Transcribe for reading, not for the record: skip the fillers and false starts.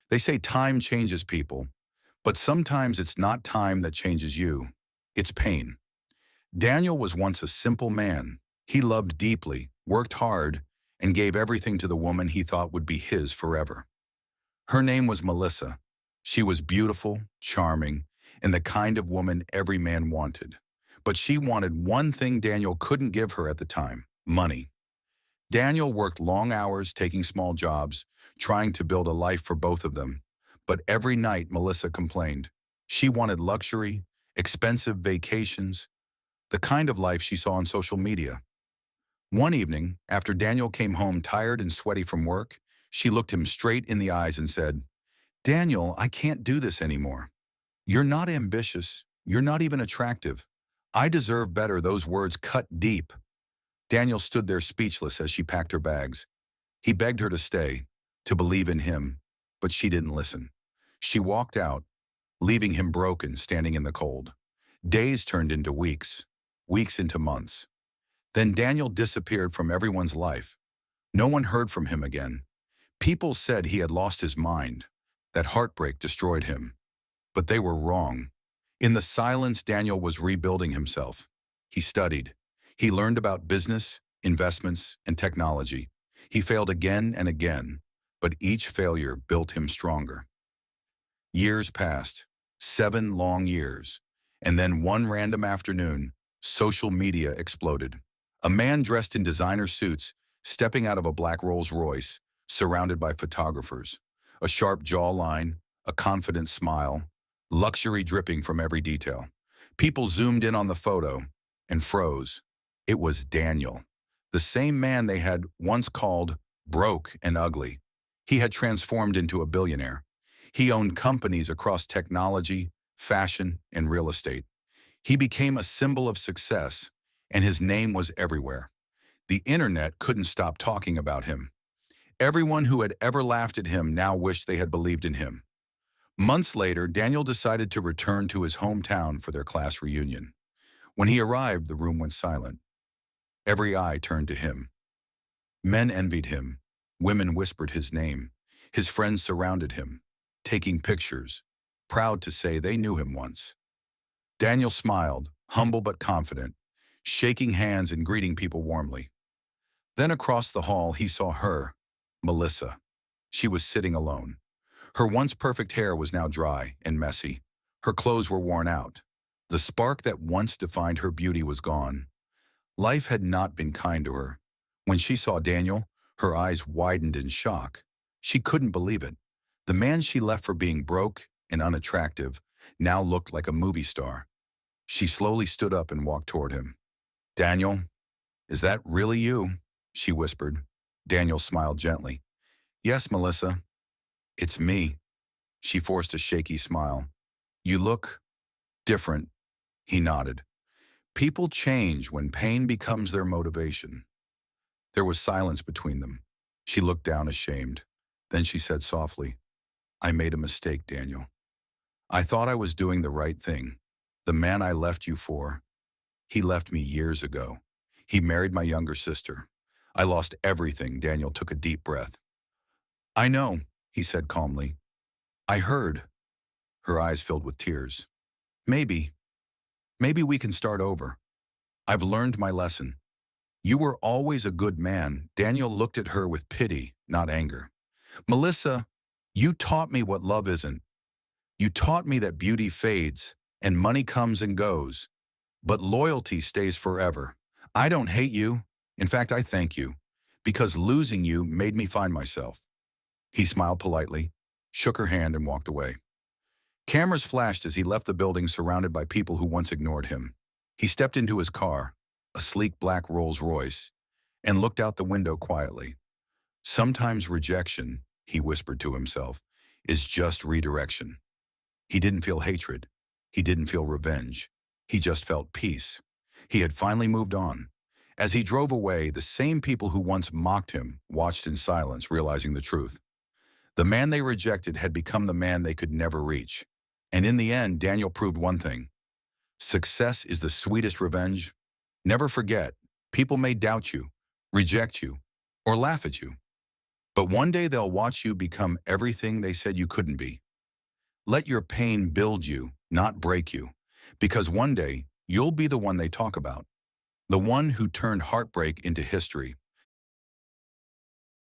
They say time changes people, but sometimes it's not time that changes you. It's pain. Daniel was once a simple man. He loved deeply, worked hard, and gave everything to the woman he thought would be his forever. Her name was Melissa. She was beautiful, charming, and the kind of woman every man wanted. But she wanted one thing Daniel couldn't give her at the time: money. Daniel worked long hours taking small jobs, trying to build a life for both of them. But every night Melissa complained. She wanted luxury, expensive vacations, the kind of life she saw on social media. One evening, after Daniel came home tired and sweaty from work, she looked him straight in the eyes and said, "Daniel, I can't do this anymore. You're not ambitious. You're not even attractive. I deserve better." Those words cut deep. Daniel stood there speechless as she packed her bags. He begged her to stay, to believe in him, but she didn't listen. She walked out, leaving him broken, standing in the cold. Days turned into weeks, weeks into months. Then Daniel disappeared from everyone's life. No one heard from him again. People said he had lost his mind, that heartbreak destroyed him. But they were wrong. In the silence, Daniel was rebuilding himself. He studied. He learned about business, investments, and technology. He failed again and again, but each failure built him stronger. Years passed, 7 long years, and then one random afternoon, social media exploded. A man dressed in designer suits, stepping out of a black Rolls-Royce, surrounded by photographers. A sharp jawline, a confident smile, luxury dripping from every detail. People zoomed in on the photo and froze. It was Daniel, the same man they had once called broke and ugly. He had transformed into a billionaire. He owned companies across technology, fashion, and real estate. He became a symbol of success, and his name was everywhere. The internet couldn't stop talking about him. Everyone who had ever laughed at him now wished they had believed in him. Months later, Daniel decided to return to his hometown for their class reunion. When he arrived, the room went silent. Every eye turned to him. Men envied him. Women whispered his name. His friends surrounded him, taking pictures, proud to say they knew him once. Daniel smiled, humble but confident, shaking hands and greeting people warmly. Then across the hall, he saw her, Melissa. She was sitting alone. Her once perfect hair was now dry and messy. Her clothes were worn out. The spark that once defined her beauty was gone. Life had not been kind to her. When she saw Daniel, her eyes widened in shock. She couldn't believe it. The man she left for being broke and unattractive now looked like a movie star. She slowly stood up and walked toward him. "Daniel, is that really you?" she whispered. Daniel smiled gently. "Yes, Melissa, it's me." She forced a shaky smile. "You look different." He nodded. People change when pain becomes their motivation. There was silence between them. She looked down ashamed. Then she said softly, "I made a mistake, Daniel. I thought I was doing the right thing. The man I left you for, he left me years ago. He married my younger sister. I lost everything." Daniel took a deep breath. "I know," he said calmly. "I heard." Her eyes filled with tears. Maybe we can start over. I've learned my lesson. You were always a good man." Daniel looked at her with pity, not anger. "Melissa, you taught me what love isn't. You taught me that beauty fades and money comes and goes, but loyalty stays forever. I don't hate you. In fact, I thank you, because losing you made me find myself." He smiled politely, shook her hand, and walked away. Cameras flashed as he left the building, surrounded by people who once ignored him. He stepped into his car, a sleek black Rolls-Royce, and looked out the window quietly. Sometimes rejection, he whispered to himself, is just redirection. He didn't feel hatred. He didn't feel revenge. He just felt peace. He had finally moved on. As he drove away, the same people who once mocked him watched in silence, realizing the truth. The man they rejected had become the man they could never reach. And in the end, Daniel proved one thing: success is the sweetest revenge. Never forget, people may doubt you, reject you, or laugh at you, But one day they'll watch you become everything they said you couldn't be. Let your pain build you, not break you. Because one day, you'll be the one they talk about. The one who turned heartbreak into history.